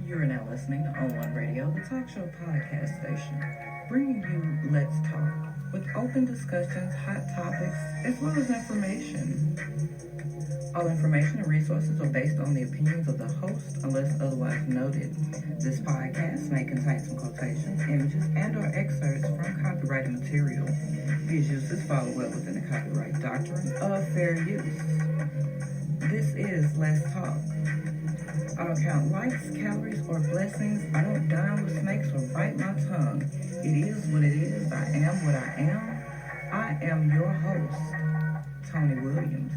You are now listening to On One Radio, the talk show podcast station, bringing you Let's Talk with open discussions, hot topics, as well as information. All information and resources are based on the opinions of the host, unless otherwise noted. This podcast may contain some quotations, images, and/or excerpts from copyrighted material. These uses fall well within the copyright doctrine of fair use. This is Let's Talk. I don't count likes, calories, or blessings. I don't dine with snakes or bite my tongue. It is what it is. I am what I am. I am your host, Toni-Williams.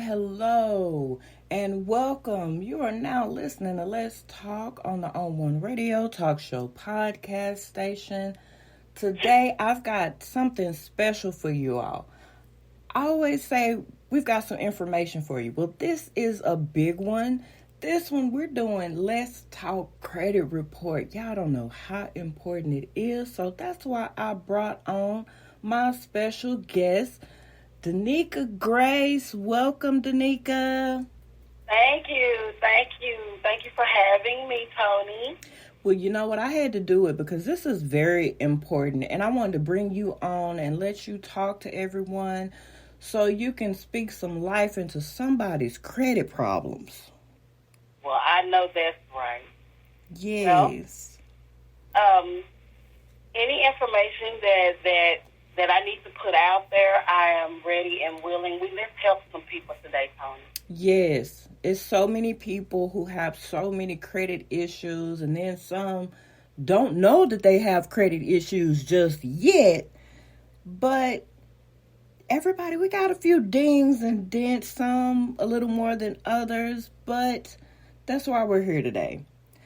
Hello, and welcome. You are now listening to Let's Talk on the On One Radio talk show podcast station. Today, I've got something special for you all. I always say we've got some information for you. Well, this is a big one. This one, we're doing Let's Talk Credit Report. Y'all don't know how important it is, so that's why I brought on my special guest, Denica Grace. Welcome, Denica. Thank you for having me, Toni. Well, you know what? I had to do it because this is very important, and I wanted to bring you on and let you talk to everyone so you can speak some life into somebody's credit problems. Well, I know that's right. Yes. Well, any information that I need to put out there, I am ready and willing. Let's help some people today, Toni. Yes. It's so many people who have so many credit issues, and then some don't know that they have credit issues just yet. But everybody, we got a few dings and dents, some a little more than others, but that's why we're here today.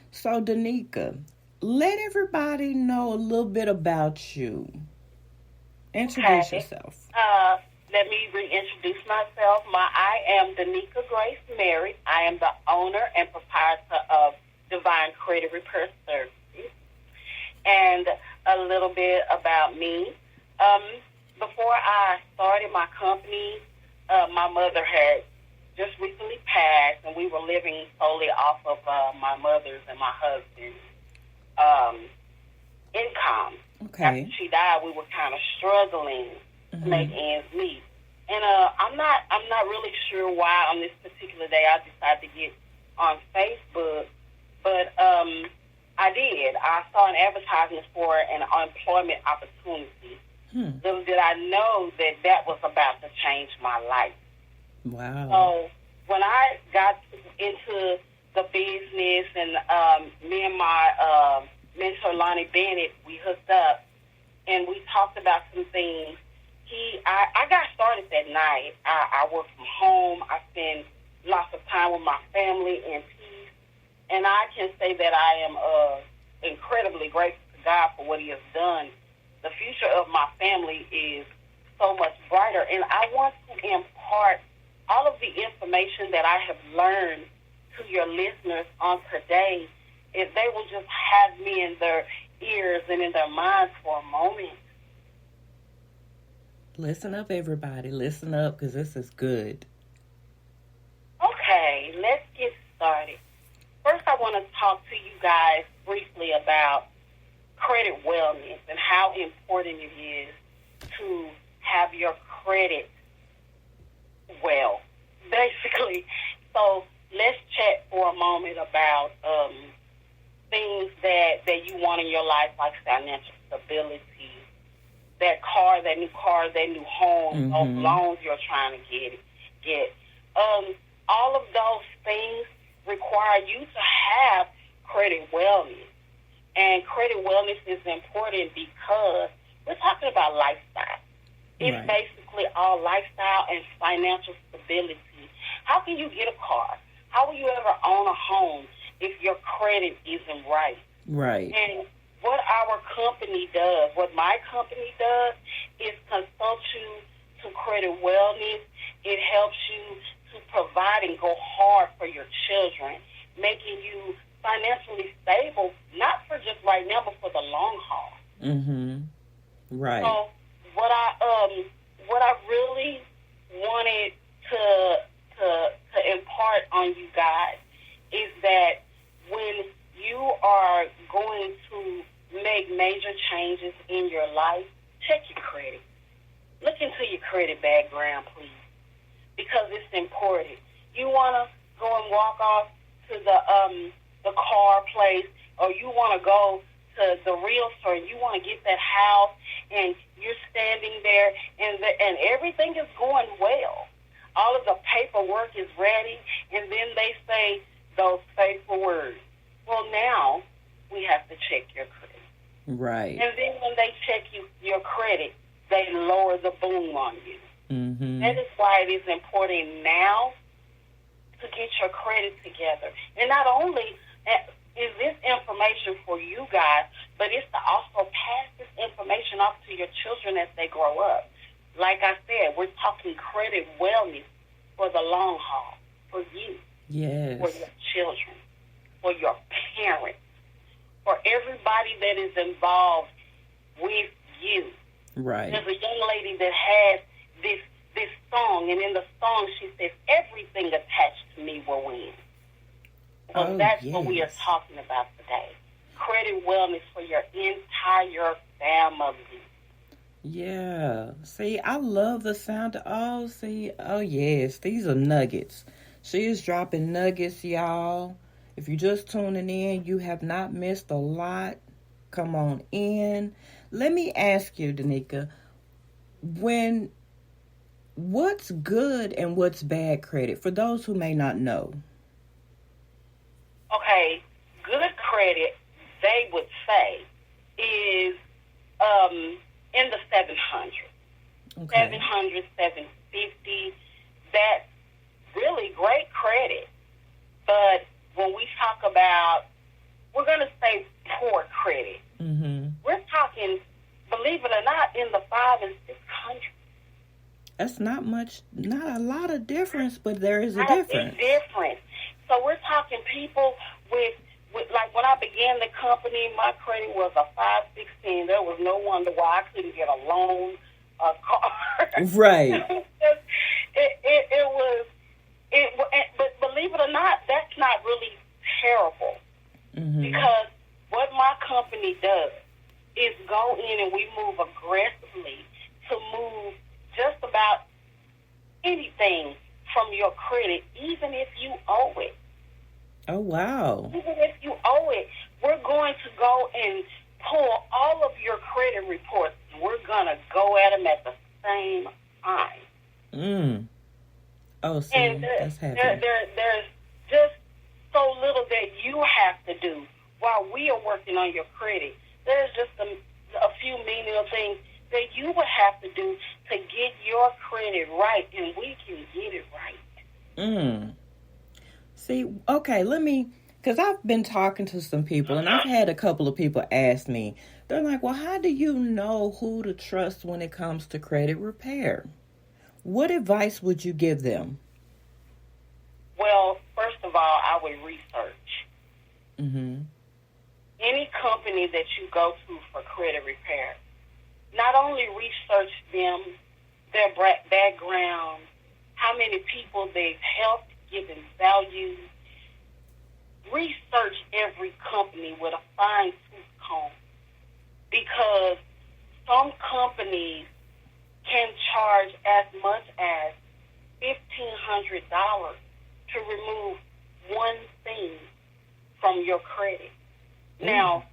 So, Denica, let everybody know a little bit about you. Introduce yourself. Let me reintroduce myself. I am Denica Grace Mary. I am the owner and proprietor of Divine Credit Repair Services. And a little bit about me. Before I started my company, my mother had just recently passed, and we were living solely off of my mother's and my husband's income. Okay. After she died, we were kind of struggling to make ends meet. And I'm not really sure why on this particular day I decided to get on Facebook, but I did. I saw an advertisement for an employment opportunity. Little did I know that was about to change my life. Wow. So when I got into the business, and me and my mentor, Lonnie Bennett, we hooked up, and we talked about some things. I got started that night. I work from home. I spend lots of time with my family in peace, and I can say that I am incredibly grateful to God for what He has done. The future of my family is so much brighter, and I want to impart all of the information that I have learned to your listeners on today. If they will just have me in their ears and in their minds for a moment. Listen up, everybody. Listen up, because this is good. Okay, let's get started. First, I want to talk to you guys briefly about credit wellness and how important it is to have your credit well, basically. So let's chat for a moment about things that you want in your life, like financial stability, that new car, that new home, those loans you're trying to get. All of those things require you to have credit wellness. And credit wellness is important because we're talking about lifestyle. It's basically all lifestyle and financial stability. How can you get a car? How will you ever own a home if your credit isn't right? Right. And what our company does, what my company does, is consult you to credit wellness. It helps you to provide and go hard for your children, making you financially stable, not for just right now, but for the long haul. Mm-hmm. Right. So what I really wanted to impart on you guys is that when you are going to make major changes in your life, check your credit. Look into your credit background, please, because it's important. You want to go and walk off to the car place, or you want to go to the realtor and you want to get that house, and you're standing there and everything is going well. All of the paperwork is ready, and then they say those fateful words. Well, now we have to check your credit. Right. And then when they check your credit, they lower the boom on you. Mm-hmm. That is why it is important now to get your credit together. And not only is this information for you guys, but it's to also pass this information off to your children as they grow up. Like I said, we're talking credit wellness for the long haul, for you, yes, for your children, for your parents, for everybody that is involved with you. Right. There's a young lady that has this song, and in the song she says, everything attached to me will win. So that's what we are talking about today. Credit wellness for your entire family. Yeah. See, I love the sound of, oh yes, these are nuggets. She is dropping nuggets, y'all. If you're just tuning in, you have not missed a lot. Come on in. Let me ask you, Denica, what's good and what's bad credit for those who may not know? Okay, good credit, they would say, is in the 700s. Okay. 700, 750. That's really great credit. But when we talk about, we're going to say poor credit. Mm-hmm. We're talking, believe it or not, in the 500 and 600. That's not a lot of difference, but there is a difference. So we're talking people with like when I began the company, my credit was a 516. There was no wonder why I couldn't get a loan, a car. Right. But believe it or not, that's not really terrible. Mm-hmm. Because what my company does is go in and we move aggressively to move just about anything from your credit, even if you owe it. Oh, wow. Even if you owe it, we're going to go and pull all of your credit reports, and we're going to go at them at the same time. Oh, see, and that's happening. There's just so little that you have to do while we are working on your credit. There's just a few menial things that you would have to do to get your credit right, and we can get it right. See, okay, because I've been talking to some people, and I've had a couple of people ask me, they're like, well, how do you know who to trust when it comes to credit repair? What advice would you give them? Well, first of all, I would research. Mm-hmm. Any company that you go to for credit repair, not only research them, their background, how many people they've helped, given value. Research every company with a fine-tooth comb, because some companies can charge as much as $1,500 to remove one thing from your credit. Now,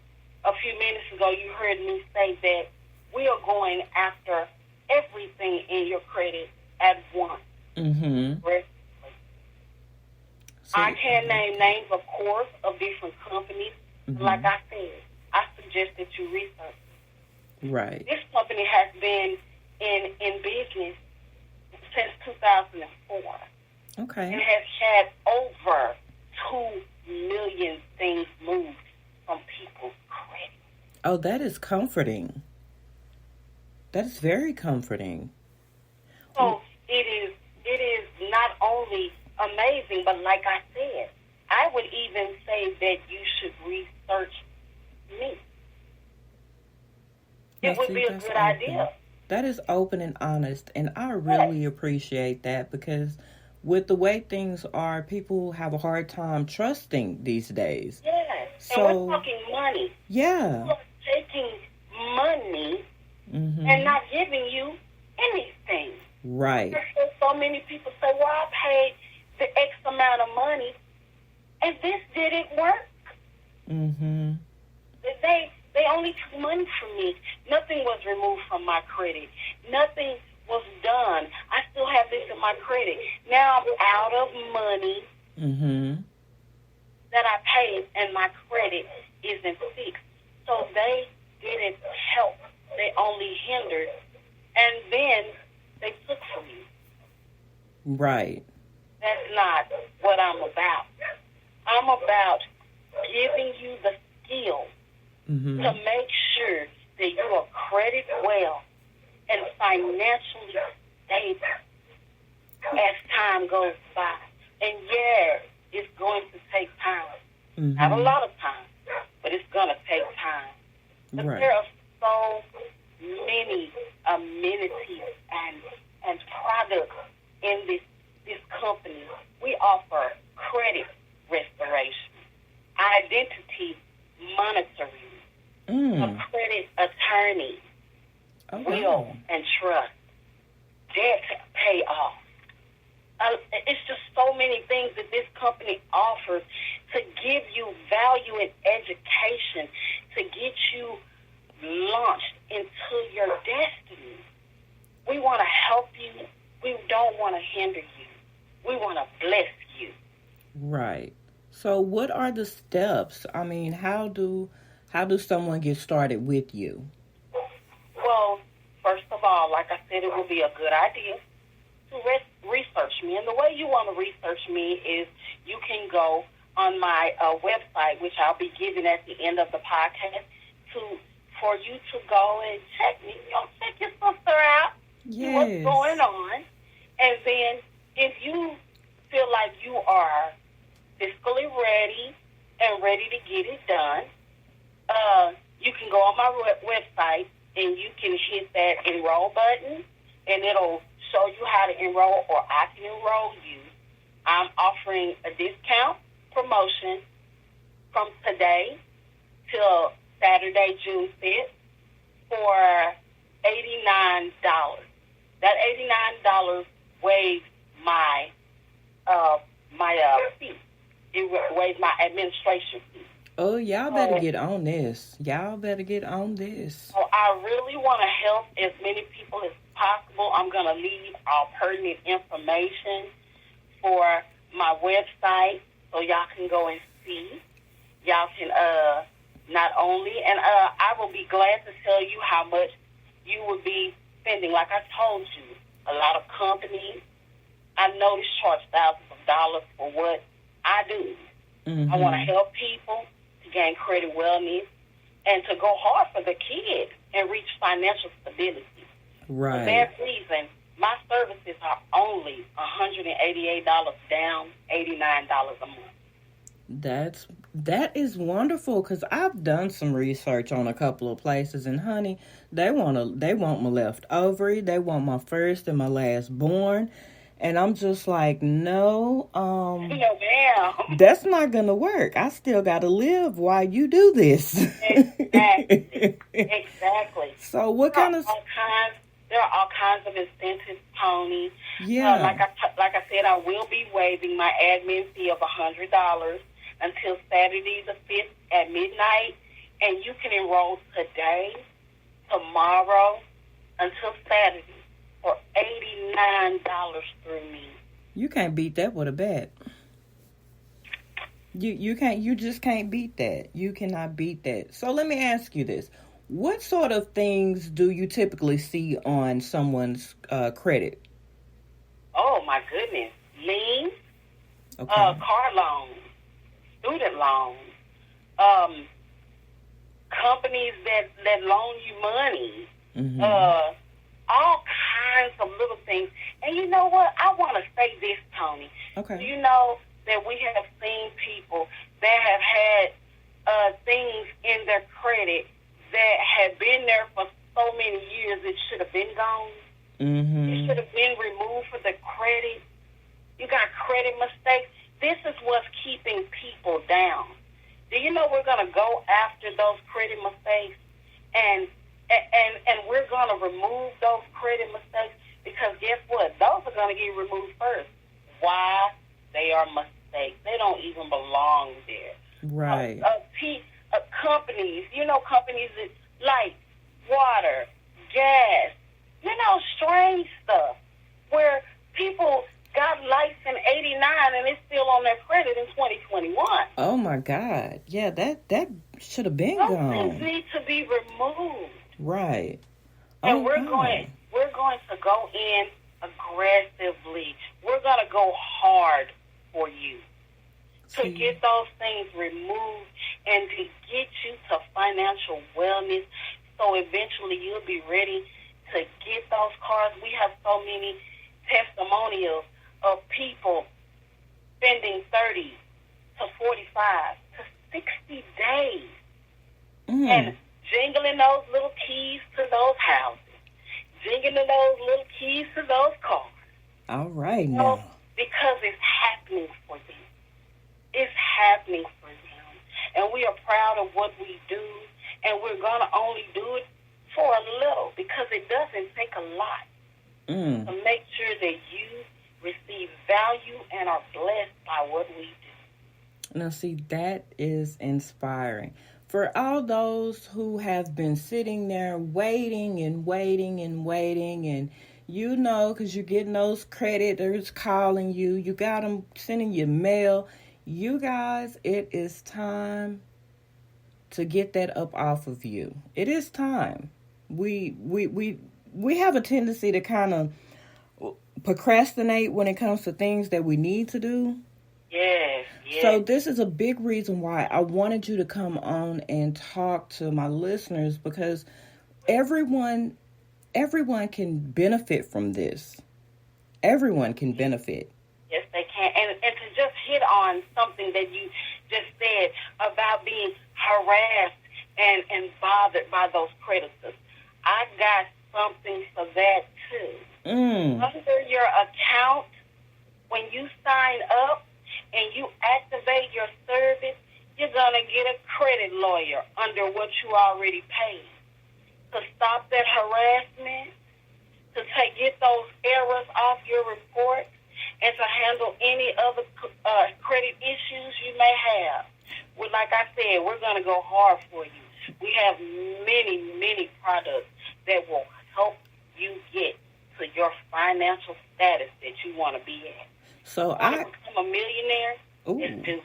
a few minutes ago, you heard me say that we are going after everything in your credit at once. Mm-hmm. I can't name names, of course, of different companies. Mm-hmm. Like I said, I suggest that you research. Right. This company has been in business since 2004. Okay. And has had over 2 million things moved from people's credit. Oh, that is comforting. That is very comforting. So it is not only amazing, but like I said, I would even say that you would be a good idea. That is open and honest, and I really appreciate that, because with the way things are, people have a hard time trusting these days. Yes, So, and we're talking money. yeah. We're taking money and not giving you anything. Right. So many people say, well, I paid the X amount of money, and this didn't work. Mm-hmm. They only took money from me. Nothing was removed from my credit. Nothing was done. I still have this in my credit. Now I'm out of money that I paid, and my credit isn't fixed. So they didn't help. They only hindered, and then they took from you. Right. That's not what I'm about. I'm about giving you the skills to make sure that you are credit well and financially stable as time goes by. And yeah, it's going to take time. Not a lot of time, but it's going to take time. But there are so many amenities and products in this company. We offer credit restoration, identity monitoring, a credit attorney, will and trust, debt payoff. It's just so many things that this company offers to give you value and education, to get you launched into your destiny. We want to help you. We don't want to hinder you. We want to bless you. Right. So what are the steps? I mean, how do someone get started with you? Well, first of all, like I said, it would be a good idea to research me. And the way you want to research me is you can go on my website, which I'll be giving at the end of the podcast, for you to go and check me. Check your sister out. See what's going on. And then if you feel like you are fiscally ready and ready to get it done, you can go on my website and you can hit that enroll button, and it'll show you how to enroll, or I can enroll you. I'm offering a discount promotion from today till Saturday, June 5th for $89. That $89 waives my fee. It waives my administration fee. Oh, y'all better get on this. Y'all better get on this. So I really want to help as many people as possible. I'm going to leave all pertinent information for my website so y'all can go and see. Y'all can not only, and I will be glad to tell you how much you would be spending. Like I told you, a lot of companies, I noticed, charge thousands of dollars for what I do. I want to help people to gain credit wellness and to go hard for the kids and reach financial stability. Right. For that reason, my services are only $188 down, $89 a month. That is wonderful, because I've done some research on a couple of places, and honey, they want my left ovary, they want my first and my last born, and I'm just like, no, No, ma'am. that's not gonna work. I still gotta live while you do this. Exactly. So what kind of? There are all kinds of incentives, Tony. Yeah. Like I said, I will be waiving my admin fee of $100 until Saturday the 5th at midnight, and you can enroll today, tomorrow, until Saturday for $89 through me. You can't beat that with a bet. You just can't beat that. You cannot beat that. So let me ask you this. What sort of things do you typically see on someone's credit? Oh, my goodness. Liens, Okay. car loans, student loans, companies that loan you money, all kinds of little things. And you know what? I want to say this, Tony. Okay. You know that we have seen people that have had things in their credit that have been there for so many years, it should have been gone. Mm-hmm. It should have been removed for the credit. You got credit mistakes. This is what's keeping people down. Do you know we're going to go after those credit mistakes, and we're going to remove those credit mistakes, because guess what? Those are going to get removed first. Why? They are mistakes. They don't even belong there. Right. Companies, companies that like water, gas, strange stuff, where people got licensed in 89 and it's still on their credit in 2021. Oh my God. Yeah, that should have been Those gone. things need to be removed. Right. And we're going to go in aggressively. We're going to go hard for you to get those things removed and to get you to financial wellness, so eventually you'll be ready to get those cars. We have so many testimonials of people spending 30 to 45 to 60 days and jingling those little keys to those houses, jingling those little keys to those cars. All right, now. Because it's happening for them. It's happening for them. And we are proud of what we do, and we're going to only do it for a little, because it doesn't take a lot to make sure that you receive value and are blessed by what we do. Now, see, that is inspiring. For all those who have been sitting there waiting and waiting and waiting, and because you're getting those creditors calling you, you got them sending you mail. You guys, it is time to get that up off of you. It is time. We have a tendency to kind of procrastinate when it comes to things that we need to do. Yes. So this is a big reason why I wanted you to come on and talk to my listeners, because everyone can benefit from this. Everyone can benefit. Yes, they can. And to just hit on something that you just said about being harassed and bothered by those creditors, I got something for that too. Under your account, when you sign up and you activate your service, you're going to get a credit lawyer under what you already paid to stop that harassment, to get those errors off your report, and to handle any other credit issues you may have. Well, like I said, we're going to go hard for you. We have many, many products that will help you get to your financial status that you want to be at. So I become a millionaire. Ooh. Do.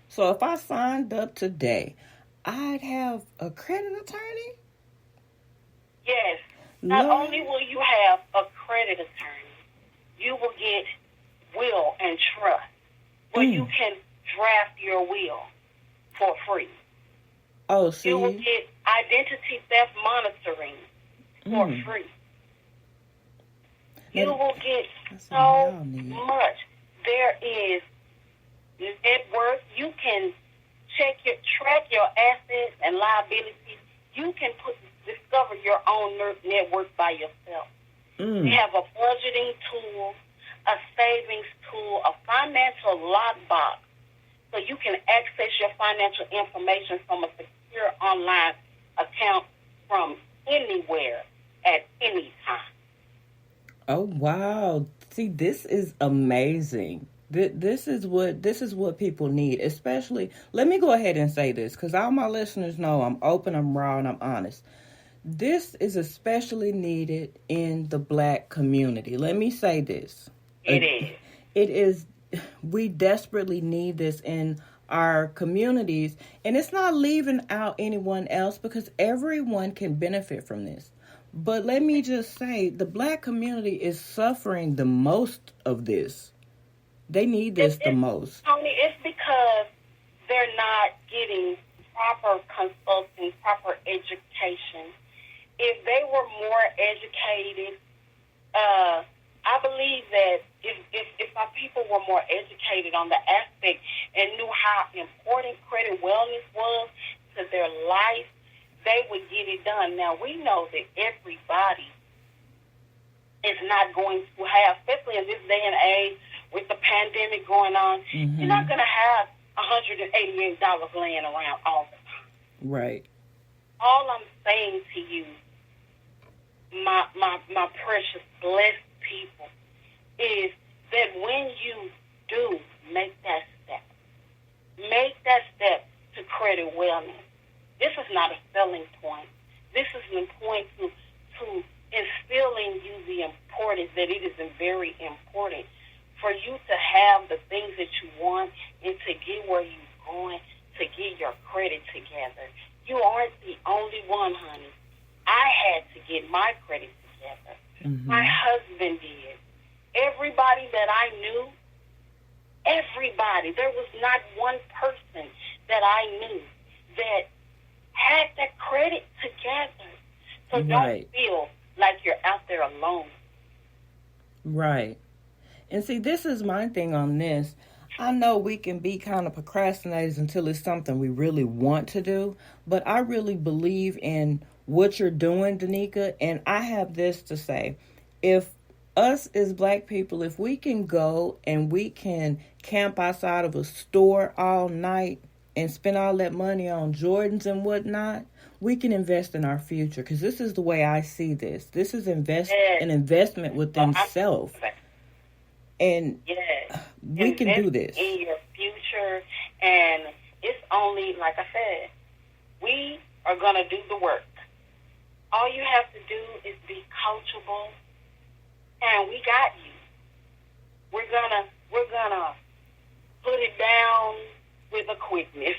So if I signed up today, I'd have a credit attorney? Yes. Not only will you have a credit attorney, you will get will and trust, where you can draft your will for free. Oh, see? You will get identity theft monitoring for free. You will get so much. There is net worth. You can track your assets and liabilities. You can discover your own net worth by yourself. We have a budgeting tool, a savings tool, a financial lockbox, so you can access your financial information from a secure online account from anywhere at any time. Oh, wow. See, this is amazing. This is what people need, especially, let me go ahead and say this, because all my listeners know I'm open, I'm raw, and I'm honest. This is especially needed in the Black community. Let me say this. It is. We desperately need this in our communities, and it's not leaving out anyone else, because everyone can benefit from this. But let me just say, the Black community is suffering the most of this. They need this the most. Tony, it's because they're not getting proper consulting, proper education. If they were more educated, I believe that if our people were more educated on the aspect and knew how important credit wellness was to their life, they would get it done. Now, we know that everybody is not going to have, especially in this day and age with the pandemic going on, you're not going to have $188 laying around all the time. Right. All I'm saying to you, my precious, blessed people, is that when you do make that step to credit wellness, this is not a selling point. This is an point to instill in you the importance that it is very important for you to have the things that you want and to get where you're going, to get your credit together. You aren't the only one, honey. I had to get my credit together. Mm-hmm. My husband did. Everybody that I knew, there was not one person that I knew that had that credit together. So Don't feel like you're out there alone. Right. And see, this is my thing on this. I know we can be kind of procrastinators until it's something we really want to do, but I really believe in what you're doing, Denica, and I have this to say. If us as black people, if we can go and we can camp outside of a store all night and spend all that money on Jordans and whatnot, we can invest in our future, because this is the way I see this. This is an investment within self. And we can do this. In your future, and it's only, like I said, we are going to do the work. All you have to do is be coachable, and we got you. We're gonna put it down with a quickness.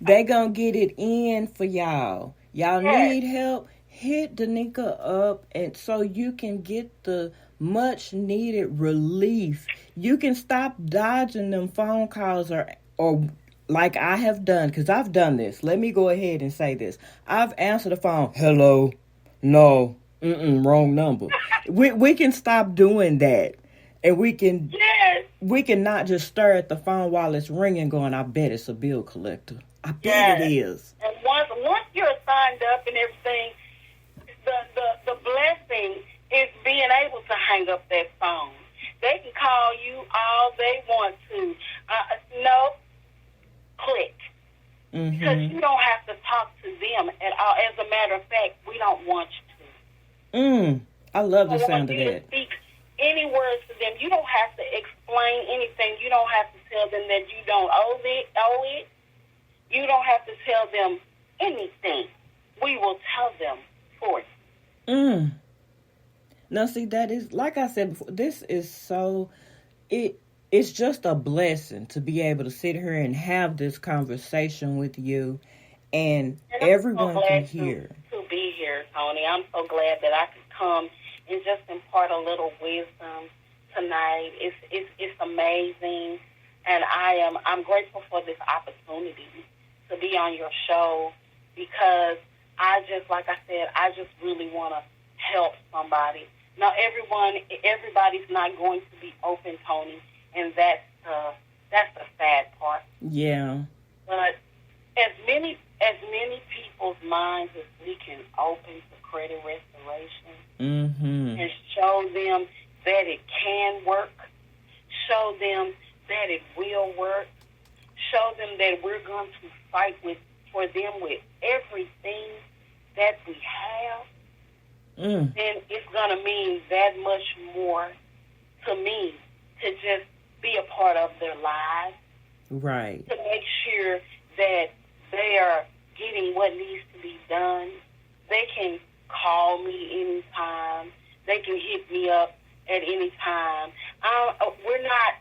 They gonna get it in for y'all. Y'all need help. Hit Denica up, and so you can get the much needed relief. You can stop dodging them phone calls or like I have done, because I've done this. Let me go ahead and say this. I've answered the phone. Hello. No. Wrong number. We can stop doing that. And we can not just stare at the phone while it's ringing going, I bet it's a bill collector. I bet it is. And once you're signed up and everything, the blessing is being able to hang up that phone. They can call you all they want to. Click. Mm-hmm. Because you don't have to talk to them at all. As a matter of fact, we don't want you to. I love the sound of that. Speak any words to them. You don't have to explain anything. You don't have to tell them that you don't owe it. You don't have to tell them anything. We will tell them for you. Now, see, that is, like I said before, this is so, it's just a blessing to be able to sit here and have this conversation with you, and everyone can hear. To be here, Toni. I'm so glad that I could come and just impart a little wisdom tonight. It's amazing, and I'm grateful for this opportunity to be on your show, because like I said, I just really want to help somebody. Now, everybody's not going to be open, Toni, and that's the sad part. Yeah. But as many people's minds as we can open to credit restoration, and show them that it can work, show them that it will work, show them that we're going to fight for them with everything that we have, then it's going to mean that much more to me to just be a part of their lives. Right. To make sure that they are getting what needs to be done. They can call me anytime. They can hit me up at any time. We're not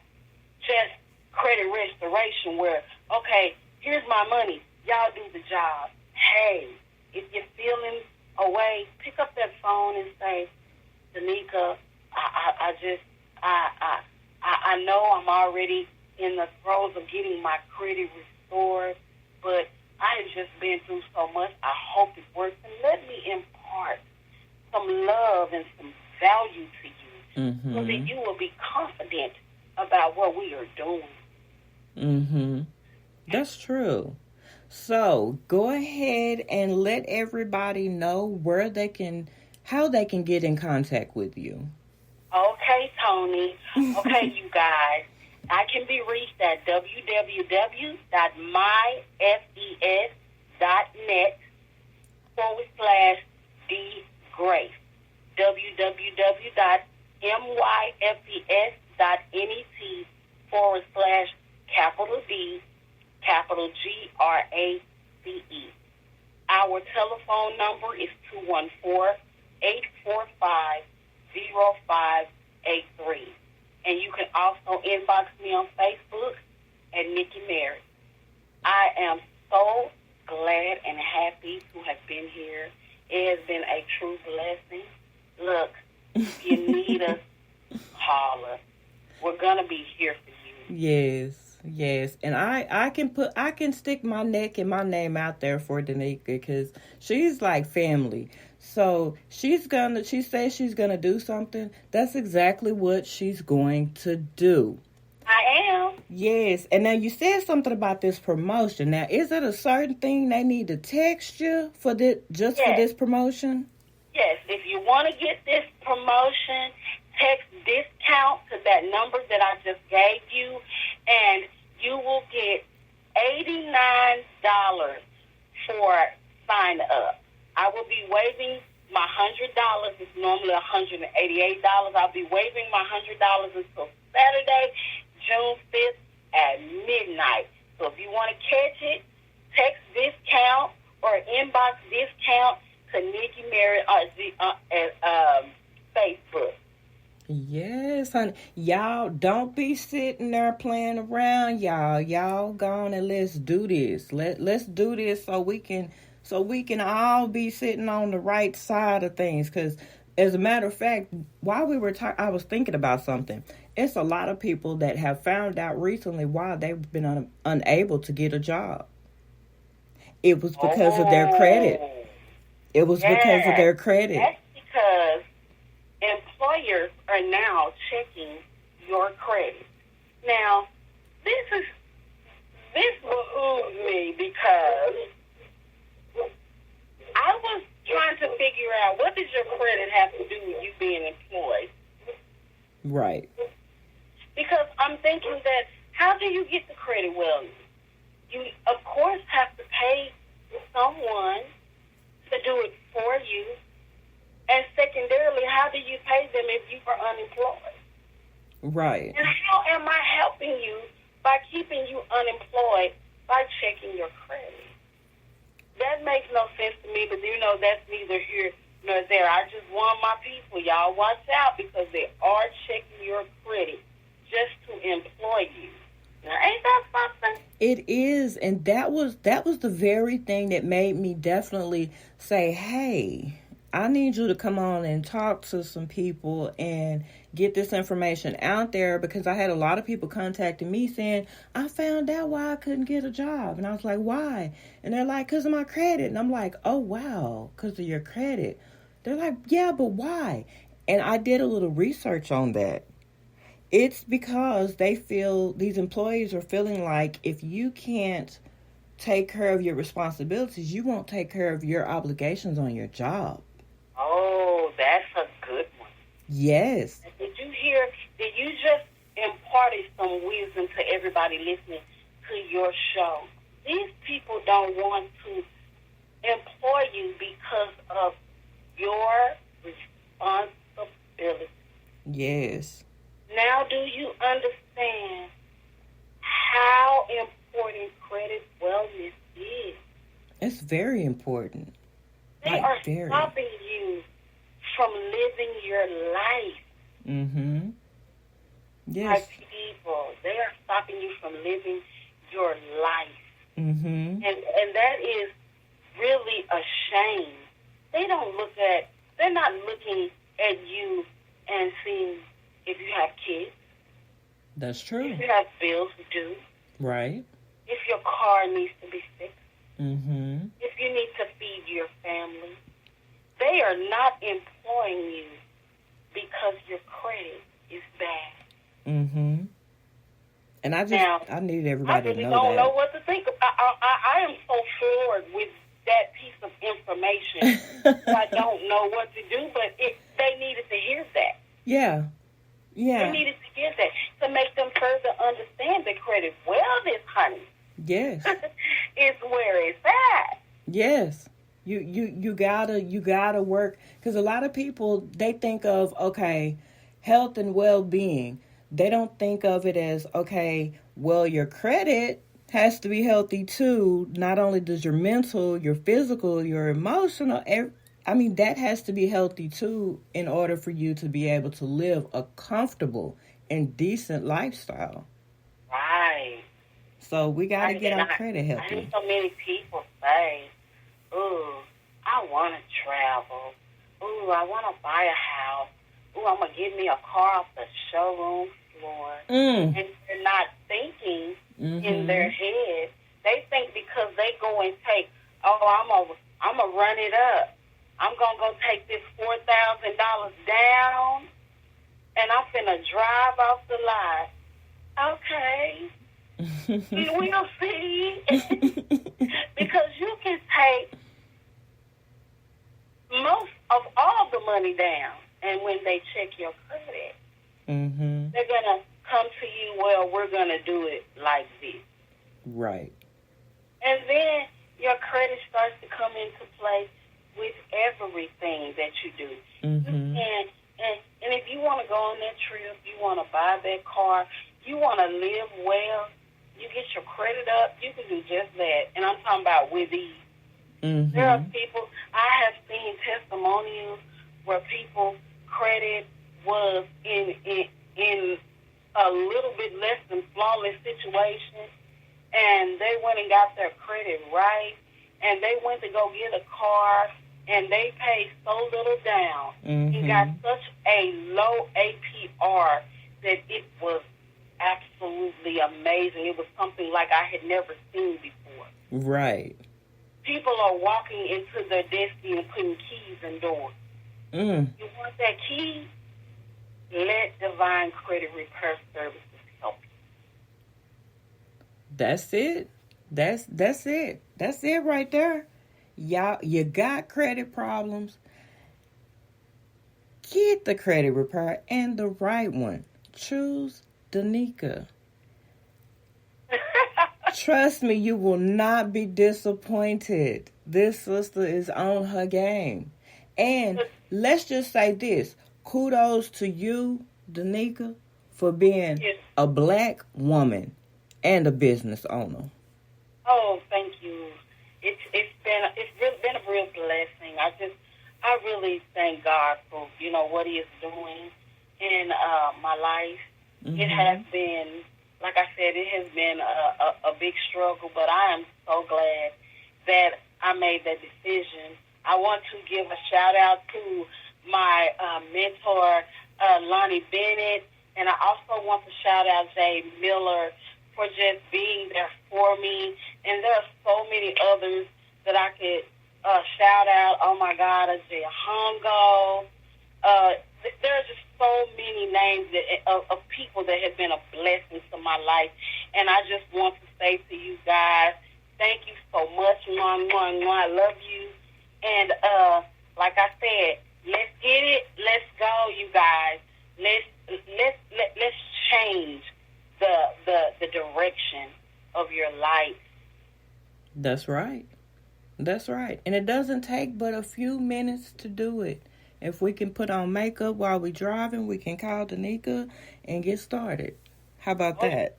just credit restoration where, okay, here's my money. Y'all do the job. Hey, if you're feeling away, pick up that phone and say, Denica, I know I'm already in the throes of getting my credit restored, but I have just been through so much. I hope it works. And let me impart some love and some value to you, so that you will be confident about what we are doing. That's true. So go ahead and let everybody know how they can get in contact with you. Okay, Toni. Okay, you guys. I can be reached at www.myfes.net/DGrace. www.myfes.net/DGrace. Our telephone number is 214-845-0583. And you can also inbox me on Facebook at Nikki Mary. I am so glad and happy to have been here. It has been a true blessing. Look, if you need us, call us. We're going to be here for you. Yes. And I can stick my neck and my name out there for Denica because she's like family. So she says she's gonna do something. That's exactly what she's going to do. I am. Yes. And now you said something about this promotion. Now, is it a certain thing they need to text you for this, for this promotion? Yes. If you want to get this promotion, text discount to that number that I just gave you, and you will get $89 for sign up. I will be waiving my $100. It's normally $188. I'll be waiving my $100 until Saturday, June 5th at midnight. So if you want to catch it, text discount or inbox discount to Nikki Mary at Facebook. Yes, honey. Y'all don't be sitting there playing around, y'all. Y'all go on and let's do this. Let's do this so we can all be sitting on the right side of things. Because as a matter of fact, while we were I was thinking about something. It's a lot of people that have found out recently why they've been unable to get a job. It was because of their credit. It was because of their credit. That's because employers are now checking your credit. Now, this behooves me because I was trying to figure out, what does your credit have to do with you being employed? Right. Because I'm thinking that, how do you get the credit wellness? You, of course, have to pay someone to do it for you. And secondarily, how do you pay them if you are unemployed? Right. And how am I helping you by keeping you unemployed by checking your credit? That makes no sense to me, but that's neither here nor there. I just want my people, y'all watch out, because they are checking your credit just to employ you. Now, ain't that something? It is, and that was the very thing that made me definitely say, hey, I need you to come on and talk to some people and get this information out there, because I had a lot of people contacting me saying, I found out why I couldn't get a job. And I was like, why? And they're like, because of my credit. And I'm like, oh, wow, because of your credit. They're like, yeah, but why? And I did a little research on that. It's because these employees are feeling like if you can't take care of your responsibilities, you won't take care of your obligations on your job. Oh, that's a good one. Yes. Did you just imparted some wisdom to everybody listening to your show? These people don't want to employ you because of your responsibility. Yes. Now, do you understand how important credit wellness is? It's very important. They are stopping you from living your life. Mm-hmm. Yes. Like people, they are stopping you from living your life. Mm-hmm. And that is really a shame. They're not looking at you and seeing if you have kids. That's true. If you have bills to do. Right. If your car needs to be fixed. Mm-hmm. If you need to feed your family. They are not employing you because your credit is bad. Mm-hmm. And I need everybody to know that. I really don't know what to think. I am so Yes. Is where it's at. Yes. You gotta work, because a lot of people, they think of, okay, health and well-being. They don't think of it as, okay, well, your credit has to be healthy too. Not only does your mental, your physical, your emotional, that has to be healthy too in order for you to be able to live a comfortable and decent lifestyle. Right. So we got to get our credit I healthy. hear so many people say, ooh, I want to travel. Ooh, I want to buy a house. Ooh, I'm going to get me a car off the showroom floor. And they're not thinking in their head. They think because they go and take, I'm going to run it up. I'm going to go take this $4,000 down, and I'm finna drive off the lot. Okay. We'll see. Because you can take most of all the money down, and when they check your credit, they're going to come to you, well, we're going to do it like this. Right. And then your credit starts to come into play with everything that you do. And if you want to go on that trip, you want to buy that car, you want to live well, you get your credit up, you can do just that. And I'm talking about with ease. There are people, I have seen testimonials where people's credit was in a little bit less than flawless situation, and they went and got their credit right, and they went to go get a car, and they paid so little down and got such a low APR that it was absolutely amazing. It was something like I had never seen before. Right. People are walking into their destiny and putting keys in doors. You want that key? Let Divine Credit Repair Services help you. That's it. That's it. That's it right there. Y'all, you got credit problems. Get the credit repair, and the right one. Choose Denica. Trust me, you will not be disappointed. This sister is on her game. And let's just say this. Kudos to you, Denica, for being a black woman and a business owner. Oh, thank you. It's been a real blessing. I really thank God for what He is doing in my life. It has been, like I said, it has been a big struggle, but I am so glad that I made that decision. I want to give a shout out to my mentor, Lonnie Bennett, and I also want to shout out Jay Miller for just being there for me. And there are so many others that I could shout out. Oh, my God, Ajay Hongo. There are just so many names of people that have been a blessing to my life. And I just want to say to you guys, thank you so much. Mwah, mwah, mwah. I love you. And like I said, let's get it. Let's go, you guys. Let's change the direction of your life. That's right. That's right. And it doesn't take but a few minutes to do it. If we can put on makeup while we're driving, we can call Denica and get started. How about that?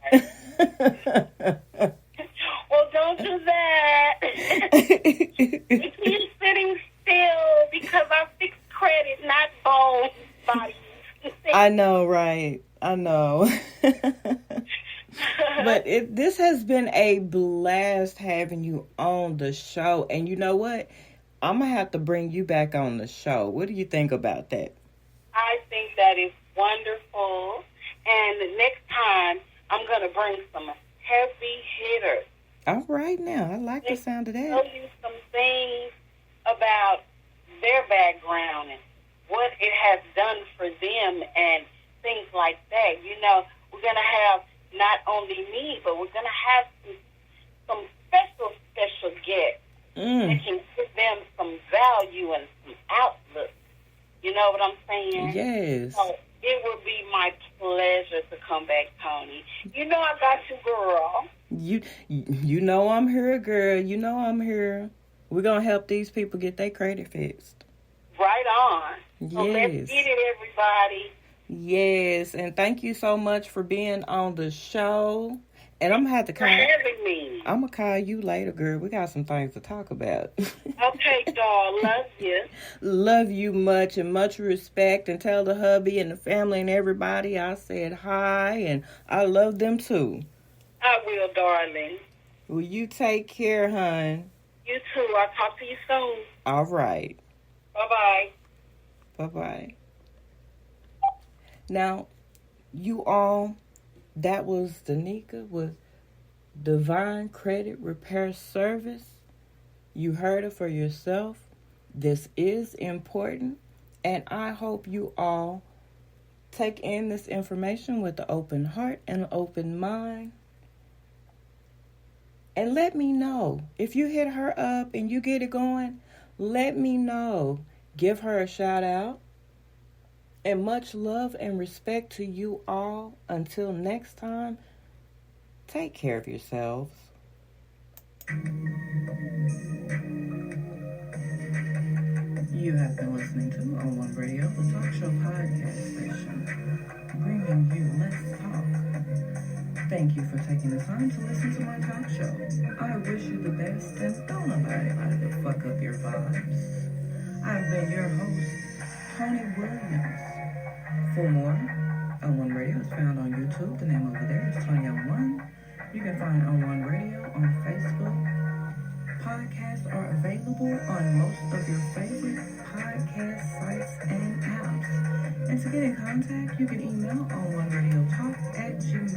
Well, don't do that. Keep sitting still because I fix credit, not bones, bodies. I know, right? I know. But this has been a blast having you on the show. And you know what? I'm going to have to bring you back on the show. What do you think about that? I think that is wonderful. And the next time, I'm going to bring some heavy hitters. All right now. I like the sound of that. Tell you some things about their background and what it has done for them and things like that. You know, we're going to have not only me, but we're going to have some special guests that can give them some value and some outlook. You know what I'm saying? Yes. So it would be my pleasure to come back, Tony. You know I got you, girl. you know I'm here, girl. You know I'm here. We're going to help these people get their credit fixed. Right on. Yes. So let's get it, everybody. Yes, and thank you so much for being on the show. And I'm going to have to For having me. I'm going to call you later, girl. We got some things to talk about. Okay, doll. Love you. Love you much and much respect. And tell the hubby and the family and everybody I said hi and I love them too. I will, darling. Well, you take care, hon. You too. I'll talk to you soon. All right. Bye-bye. Bye-bye. Now, you all, that was Denica with Divine Credit Repair Service. You heard it for yourself. This is important, and I hope you all take in this information with an open heart and an open mind. And let me know. If you hit her up and you get it going, let me know. Give her a shout out. And much love and respect to you all. Until next time, take care of yourselves. You have been listening to On One Radio, the talk show podcast station, bringing you Let's Talk. Thank you for taking the time to listen to my talk show. I wish you the best and don't allow anybody to fuck up your vibes. I've been your host, Toni-Williams. For more, On One Radio is found on YouTube. The name over there is Tony On One. You can find On One Radio on Facebook. Podcasts are available on most of your favorite podcast sites and apps. And to get in contact, you can email onOneRadioTalk@gmail.com.